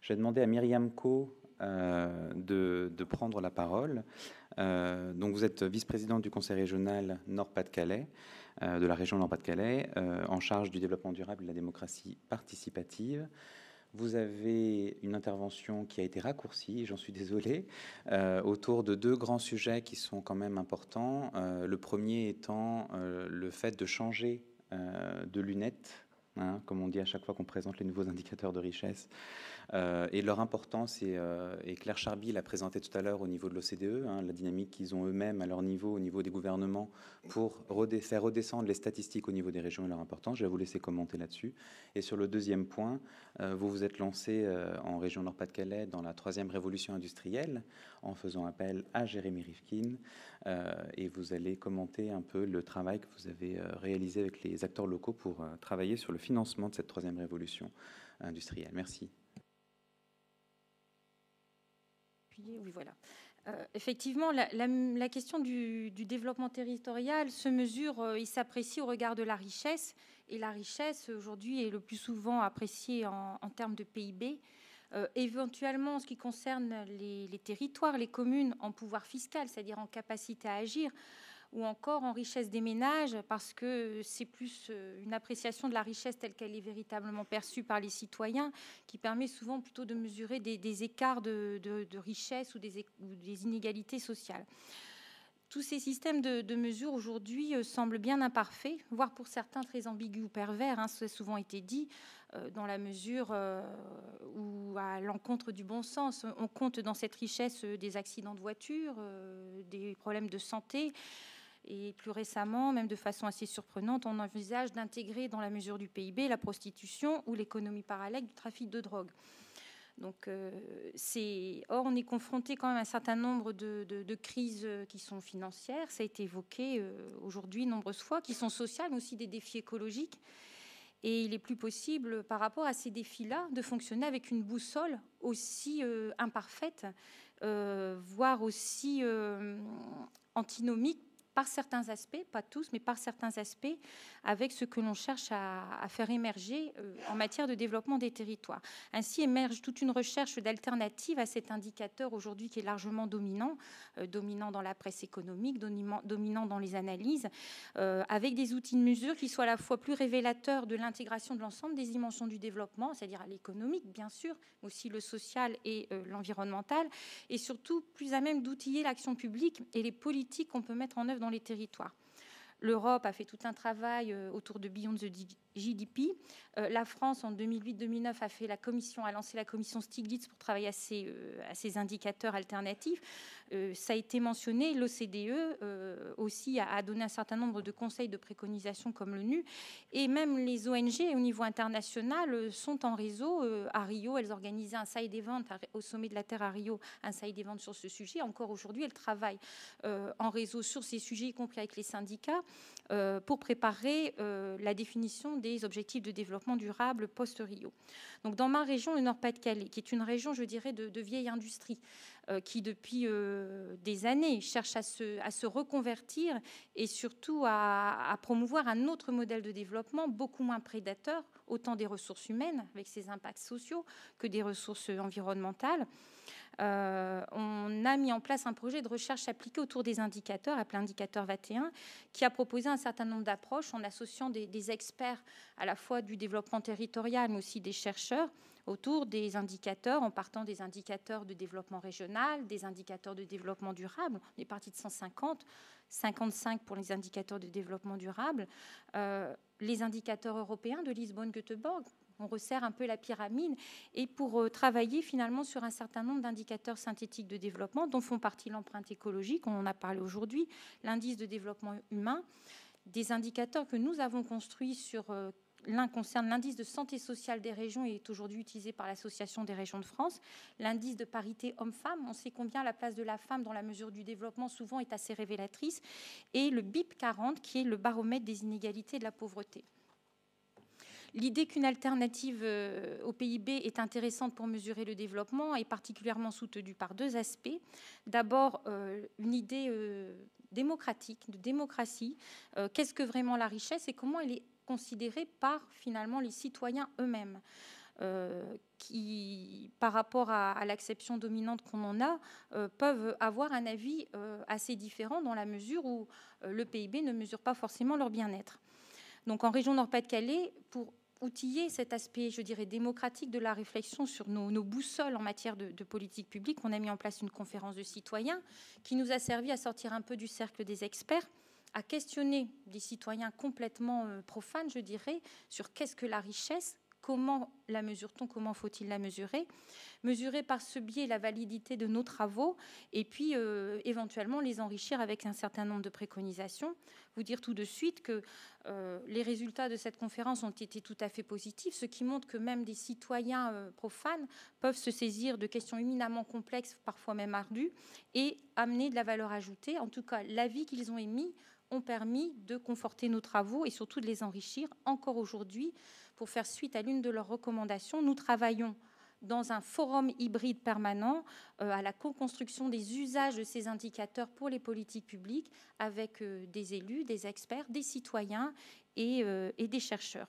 Je vais demander à Myriam Co de prendre la parole. Donc vous êtes vice-présidente du Conseil régional Nord-Pas-de-Calais, de la région Nord-Pas-de-Calais, en charge du développement durable et de la démocratie participative. Vous avez une intervention qui a été raccourcie, j'en suis désolé, autour de deux grands sujets qui sont quand même importants. Le premier étant le fait de changer de lunettes, hein, comme on dit à chaque fois qu'on présente les nouveaux indicateurs de richesse, et leur importance, et Claire Charby l'a présenté tout à l'heure au niveau de l'OCDE, hein, la dynamique qu'ils ont eux-mêmes à leur niveau, au niveau des gouvernements, pour faire redescendre les statistiques au niveau des régions et leur importance. Je vais vous laisser commenter là-dessus. Et sur le deuxième point, vous vous êtes lancé en région Nord-Pas-de-Calais dans la 3e révolution industrielle, en faisant appel à Jérémy Rifkin, et vous allez commenter un peu le travail que vous avez réalisé avec les acteurs locaux pour travailler sur le financement de cette 3e révolution industrielle. Merci. Oui, voilà. Effectivement, la question du développement territorial se mesure, il s'apprécie au regard de la richesse. Et la richesse, aujourd'hui, est le plus souvent appréciée en termes de PIB. Éventuellement, en ce qui concerne les territoires, les communes, en pouvoir fiscal, c'est-à-dire en capacité à agir, ou encore en richesse des ménages, parce que c'est plus une appréciation de la richesse telle qu'elle est véritablement perçue par les citoyens, qui permet souvent plutôt de mesurer des écarts de richesse ou des inégalités sociales. Tous ces systèmes de mesure aujourd'hui semblent bien imparfaits, voire pour certains très ambigus ou pervers, hein, ça a souvent été dit, dans la mesure où, à l'encontre du bon sens, on compte dans cette richesse des accidents de voiture, des problèmes de santé. Et plus récemment, même de façon assez surprenante, on envisage d'intégrer dans la mesure du PIB la prostitution ou l'économie parallèle du trafic de drogue. Donc, or, on est confronté quand même à un certain nombre de crises qui sont financières, ça a été évoqué aujourd'hui nombreuses fois, qui sont sociales, mais aussi des défis écologiques. Et il est plus possible, par rapport à ces défis-là, de fonctionner avec une boussole aussi imparfaite, voire aussi antinomique, par certains aspects, pas tous, mais par certains aspects, avec ce que l'on cherche à faire émerger en matière de développement des territoires. Ainsi émerge toute une recherche d'alternatives à cet indicateur aujourd'hui qui est largement dominant, dominant dans la presse économique, dominant dans les analyses, avec des outils de mesure qui soient à la fois plus révélateurs de l'intégration de l'ensemble des dimensions du développement, c'est-à-dire l'économique, bien sûr, mais aussi le social et l'environnemental, et surtout plus à même d'outiller l'action publique et les politiques qu'on peut mettre en œuvre dans les territoires. L'Europe a fait tout un travail autour de Beyond the GDP. La France, en 2008-2009, a lancé la commission Stiglitz pour travailler à ces indicateurs alternatifs. Ça a été mentionné, l'OCDE aussi a donné un certain nombre de conseils de préconisation comme l'ONU. Et même les ONG au niveau international sont en réseau. À Rio, elles organisaient un side event au sommet de la Terre à Rio, un side event sur ce sujet. Encore aujourd'hui, elles travaillent en réseau sur ces sujets, y compris avec les syndicats, pour préparer la définition des objectifs de développement durable post-Rio. Donc, dans ma région, le Nord-Pas-de-Calais, qui est une région, je dirais, de vieille industrie, qui depuis des années cherche à se reconvertir et surtout à promouvoir un autre modèle de développement beaucoup moins prédateur, autant des ressources humaines avec ses impacts sociaux que des ressources environnementales. On a mis en place un projet de recherche appliquée autour des indicateurs, appelé Indicateur 21, qui a proposé un certain nombre d'approches en associant des experts à la fois du développement territorial, mais aussi des chercheurs autour des indicateurs, en partant des indicateurs de développement régional, des indicateurs de développement durable. On est parti de 150, 55 pour les indicateurs de développement durable, les indicateurs européens de Lisbonne-Göteborg. On resserre un peu la pyramide et pour travailler finalement sur un certain nombre d'indicateurs synthétiques de développement dont font partie l'empreinte écologique, on en a parlé aujourd'hui, l'indice de développement humain, des indicateurs que nous avons construits sur... L'un concerne l'indice de santé sociale des régions et est aujourd'hui utilisé par l'Association des régions de France. L'indice de parité homme-femme, on sait combien la place de la femme dans la mesure du développement souvent est assez révélatrice. Et le BIP 40 qui est le baromètre des inégalités et de la pauvreté. L'idée qu'une alternative au PIB est intéressante pour mesurer le développement est particulièrement soutenue par deux aspects. D'abord, une idée démocratique, de démocratie. Qu'est-ce que vraiment la richesse et comment elle est considérée par finalement les citoyens eux-mêmes, qui par rapport à l'acception dominante qu'on en a, peuvent avoir un avis assez différent dans la mesure où le PIB ne mesure pas forcément leur bien-être. Donc en région Nord-Pas-de-Calais, pour outiller cet aspect, je dirais, démocratique de la réflexion sur nos boussoles en matière de politique publique, on a mis en place une conférence de citoyens qui nous a servi à sortir un peu du cercle des experts, à questionner des citoyens complètement profanes, je dirais, sur qu'est-ce que la richesse, comment la mesure-t-on, comment faut-il la mesurer, mesurer par ce biais la validité de nos travaux et puis éventuellement les enrichir avec un certain nombre de préconisations. Vous dire tout de suite que les résultats de cette conférence ont été tout à fait positifs, ce qui montre que même des citoyens profanes peuvent se saisir de questions éminemment complexes, parfois même ardues, et amener de la valeur ajoutée. En tout cas, l'avis qu'ils ont émis ont permis de conforter nos travaux et surtout de les enrichir. Encore aujourd'hui, pour faire suite à l'une de leurs recommandations, nous travaillons dans un forum hybride permanent à la co-construction des usages de ces indicateurs pour les politiques publiques avec des élus, des experts, des citoyens et des chercheurs.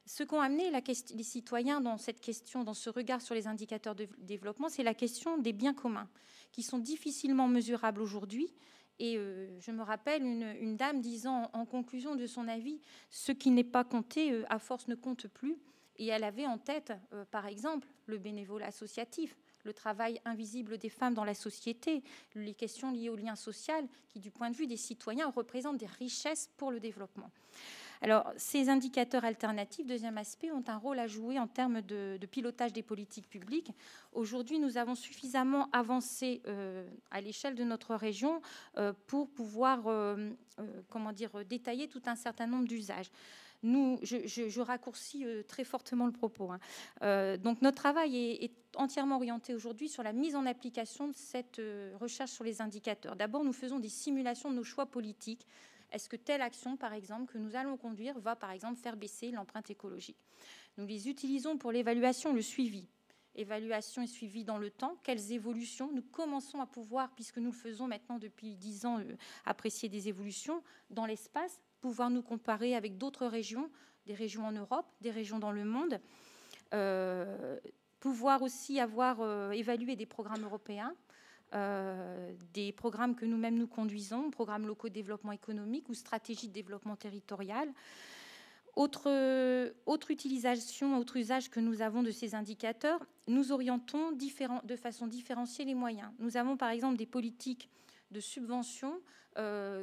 Ce qu'ont amené les citoyens dans cette question, dans ce regard sur les indicateurs de développement, c'est la question des biens communs, qui sont difficilement mesurables aujourd'hui. Et je me rappelle une dame disant en conclusion de son avis, ce qui n'est pas compté, à force ne compte plus. Et elle avait en tête, par exemple, le bénévolat associatif, le travail invisible des femmes dans la société, les questions liées au lien social, qui, du point de vue des citoyens, représentent des richesses pour le développement. Alors, ces indicateurs alternatifs, deuxième aspect, ont un rôle à jouer en termes de pilotage des politiques publiques. Aujourd'hui, nous avons suffisamment avancé à l'échelle de notre région pour pouvoir détailler tout un certain nombre d'usages. Je raccourcis très fortement le propos. Donc notre travail est entièrement orienté aujourd'hui sur la mise en application de cette recherche sur les indicateurs. D'abord, nous faisons des simulations de nos choix politiques. Est-ce que telle action, par exemple, que nous allons conduire va, par exemple, faire baisser l'empreinte écologique? Nous les utilisons pour l'évaluation, le suivi. Évaluation et suivi dans le temps. Quelles évolutions? Nous commençons à pouvoir, puisque nous le faisons maintenant depuis 10 ans, apprécier des évolutions dans l'espace, pouvoir nous comparer avec d'autres régions, des régions en Europe, des régions dans le monde, pouvoir aussi avoir évalué des programmes européens, des programmes que nous-mêmes nous conduisons, programmes locaux de développement économique ou stratégies de développement territorial. Autre utilisation, autre usage que nous avons de ces indicateurs, nous orientons de façon différenciée les moyens. Nous avons par exemple des politiques de subvention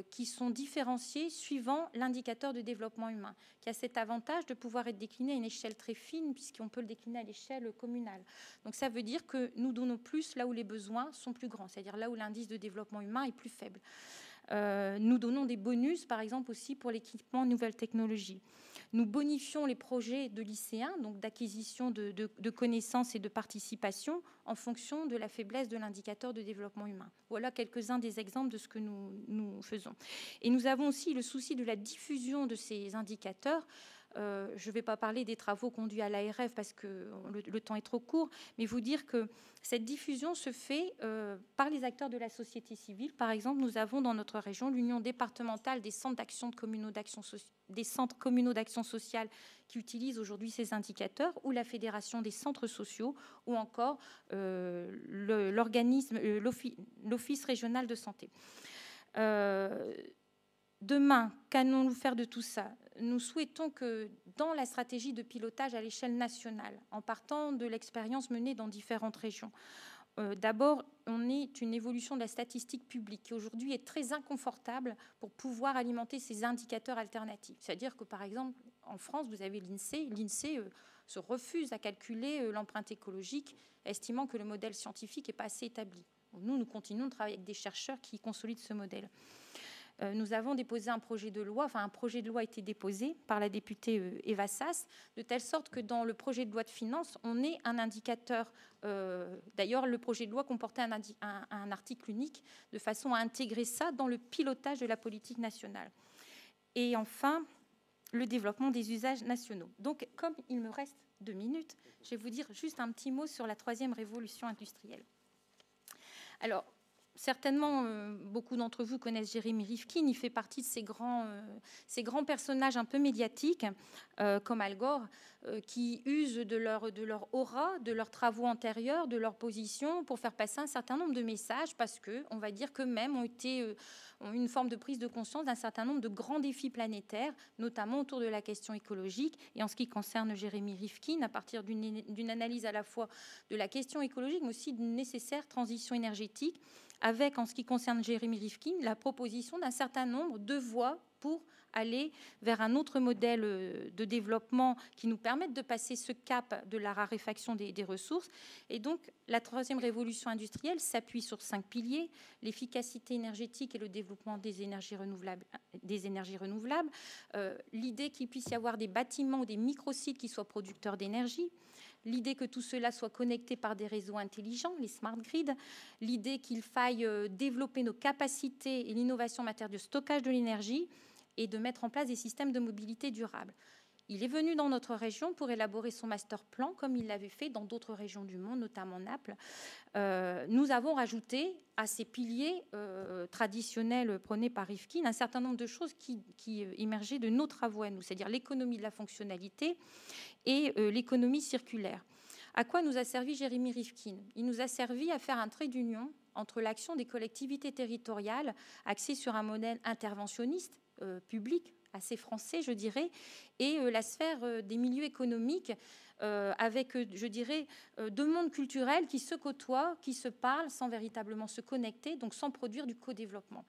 qui sont différenciées suivant l'indicateur de développement humain, qui a cet avantage de pouvoir être décliné à une échelle très fine, puisqu'on peut le décliner à l'échelle communale. Donc ça veut dire que nous donnons plus là où les besoins sont plus grands, c'est-à-dire là où l'indice de développement humain est plus faible. Nous donnons des bonus, par exemple, aussi pour l'équipement nouvelles technologies. Nous bonifions les projets de lycéens, donc d'acquisition de connaissances et de participation en fonction de la faiblesse de l'indicateur de développement humain. Voilà quelques-uns des exemples de ce que nous faisons. Et nous avons aussi le souci de la diffusion de ces indicateurs. Je ne vais pas parler des travaux conduits à l'ARF parce que le temps est trop court, mais vous dire que cette diffusion se fait par les acteurs de la société civile. Par exemple, nous avons dans notre région l'Union départementale des centres communaux d'action sociale qui utilisent aujourd'hui ces indicateurs, ou la Fédération des centres sociaux, ou encore l'Office régional de santé. Demain, qu'allons-nous faire de tout ça? Nous souhaitons que dans la stratégie de pilotage à l'échelle nationale, en partant de l'expérience menée dans différentes régions, d'abord, on est une évolution de la statistique publique qui aujourd'hui est très inconfortable pour pouvoir alimenter ces indicateurs alternatifs. C'est-à-dire que, par exemple, en France, vous avez l'INSEE. L'INSEE se refuse à calculer l'empreinte écologique, estimant que le modèle scientifique n'est pas assez établi. Nous continuons de travailler avec des chercheurs qui consolident ce modèle. Nous avons déposé un projet de loi, un projet de loi a été déposé par la députée Eva Sas, de telle sorte que dans le projet de loi de finances, on ait un indicateur. D'ailleurs, le projet de loi comportait un article unique, de façon à intégrer ça dans le pilotage de la politique nationale. Et enfin, le développement des usages nationaux. Donc, comme il me reste 2 minutes, je vais vous dire juste un petit mot sur la 3e révolution industrielle. Alors, certainement, beaucoup d'entre vous connaissent Jérémy Rifkin. Il fait partie de ces grands personnages un peu médiatiques, comme Al Gore, qui usent de leur aura, de leurs travaux antérieurs, de leur position pour faire passer un certain nombre de messages, parce que, on va dire qu'eux-mêmes ont une forme de prise de conscience d'un certain nombre de grands défis planétaires, notamment autour de la question écologique. Et en ce qui concerne Jérémy Rifkin, à partir d'une analyse à la fois de la question écologique, mais aussi d'une nécessaire transition énergétique, avec, en ce qui concerne Jérémy Rifkin, la proposition d'un certain nombre de voies pour aller vers un autre modèle de développement qui nous permette de passer ce cap de la raréfaction des ressources. Et donc, la troisième révolution industrielle s'appuie sur 5 piliers: l'efficacité énergétique et le développement des énergies renouvelables, l'idée qu'il puisse y avoir des bâtiments ou des micro-sites qui soient producteurs d'énergie, l'idée que tout cela soit connecté par des réseaux intelligents, les smart grids, l'idée qu'il faille développer nos capacités et l'innovation en matière de stockage de l'énergie, et de mettre en place des systèmes de mobilité durable. Il est venu dans notre région pour élaborer son master plan, comme il l'avait fait dans d'autres régions du monde, notamment Naples. Nous avons rajouté à ces piliers traditionnels prônés par Rifkin un certain nombre de choses qui émergeaient de nos travaux à nous, c'est-à-dire l'économie de la fonctionnalité et l'économie circulaire. À quoi nous a servi Jérémy Rifkin? Il nous a servi à faire un trait d'union entre l'action des collectivités territoriales axée sur un modèle interventionniste, public, assez français, je dirais, et la sphère des milieux économiques, avec, je dirais, deux mondes culturels qui se côtoient, qui se parlent sans véritablement se connecter, donc sans produire du co-développement.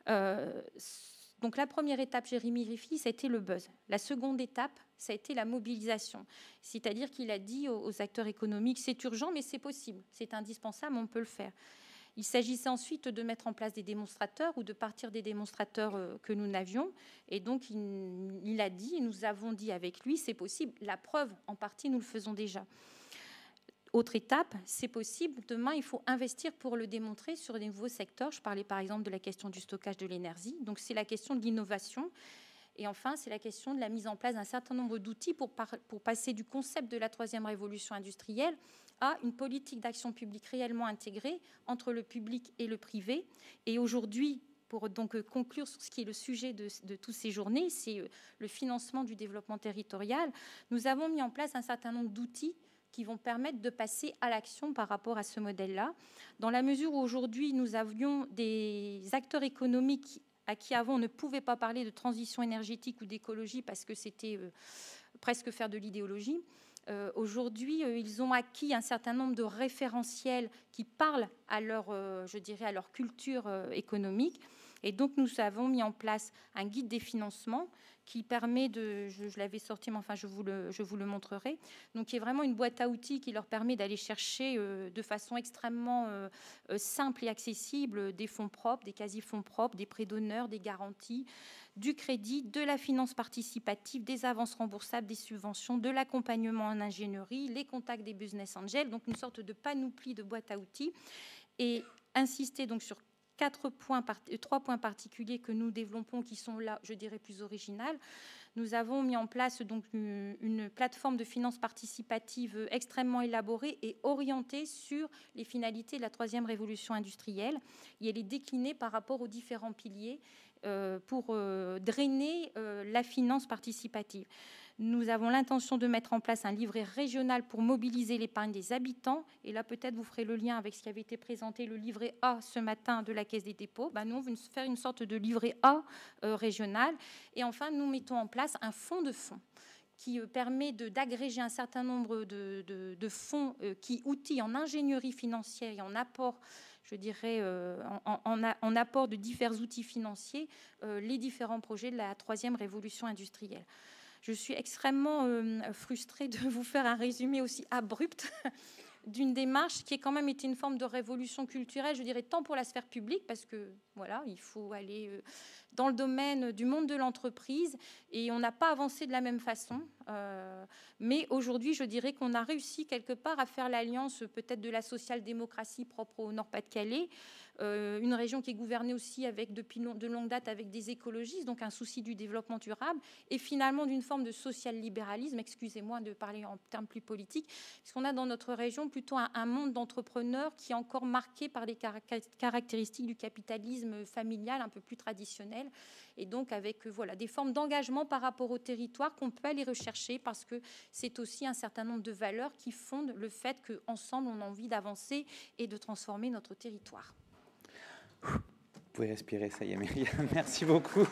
Donc la première étape, Jérémy Rifkin, ça a été le buzz. La seconde étape, ça a été la mobilisation. C'est-à-dire qu'il a dit aux acteurs économiques, c'est urgent, mais c'est possible, c'est indispensable, on peut le faire. Il s'agissait ensuite de mettre en place des démonstrateurs ou de partir des démonstrateurs que nous n'avions. Et donc, il a dit, et nous avons dit avec lui, c'est possible. La preuve, en partie, nous le faisons déjà. Autre étape, c'est possible. Demain, il faut investir pour le démontrer sur des nouveaux secteurs. Je parlais par exemple de la question du stockage de l'énergie. Donc, c'est la question de l'innovation. Et enfin, c'est la question de la mise en place d'un certain nombre d'outils pour passer du concept de la troisième révolution industrielle à une politique d'action publique réellement intégrée entre le public et le privé. Et aujourd'hui, pour donc conclure sur ce qui est le sujet de toutes ces journées, c'est le financement du développement territorial. Nous avons mis en place un certain nombre d'outils qui vont permettre de passer à l'action par rapport à ce modèle-là. Dans la mesure où aujourd'hui, nous avions des acteurs économiques à qui avant on ne pouvait pas parler de transition énergétique ou d'écologie parce que c'était presque faire de l'idéologie. Aujourd'hui, ils ont acquis un certain nombre de référentiels qui parlent à leur, je dirais, à leur culture économique. Et donc, nous avons mis en place un guide des financements qui permet de, je l'avais sorti, mais enfin, je vous le montrerai. Donc, qui est vraiment une boîte à outils qui leur permet d'aller chercher de façon extrêmement simple et accessible des fonds propres, des quasi-fonds propres, des prêts d'honneur, des garanties, du crédit, de la finance participative, des avances remboursables, des subventions, de l'accompagnement en ingénierie, les contacts des business angels, donc une sorte de panoplie de boîte à outils, et insister donc sur 3 points particuliers que nous développons, qui sont là, je dirais, plus originales. Nous avons mis en place donc une plateforme de finance participative extrêmement élaborée et orientée sur les finalités de la troisième révolution industrielle. Et elle est déclinée par rapport aux différents piliers pour drainer la finance participative. Nous avons l'intention de mettre en place un livret régional pour mobiliser l'épargne des habitants. Et là, peut-être, vous ferez le lien avec ce qui avait été présenté, le livret A ce matin de la Caisse des dépôts. Nous, on veut faire une sorte de livret A régional. Et enfin, nous mettons en place un fonds de fonds qui permet d'agréger un certain nombre de fonds qui outillent en ingénierie financière et en apport, je dirais, en apport de divers outils financiers, les différents projets de la troisième révolution industrielle. Je suis extrêmement frustrée de vous faire un résumé aussi abrupt d'une démarche qui a quand même été une forme de révolution culturelle, je dirais, tant pour la sphère publique, parce que voilà, il faut aller dans le domaine du monde de l'entreprise, et on n'a pas avancé de la même façon. Mais aujourd'hui, je dirais qu'on a réussi quelque part à faire l'alliance peut-être de la social-démocratie propre au Nord-Pas-de-Calais, une région qui est gouvernée aussi avec, depuis de longue date avec des écologistes, donc un souci du développement durable, et finalement d'une forme de social-libéralisme, excusez-moi de parler en termes plus politiques, puisqu'on a dans notre région plutôt un monde d'entrepreneurs qui est encore marqué par les caractéristiques du capitalisme familial un peu plus traditionnel, et donc avec voilà, des formes d'engagement par rapport au territoire qu'on peut aller rechercher, parce que c'est aussi un certain nombre de valeurs qui fondent le fait qu'ensemble, on a envie d'avancer et de transformer notre territoire. Vous pouvez respirer, ça y est, Myriam. Merci beaucoup.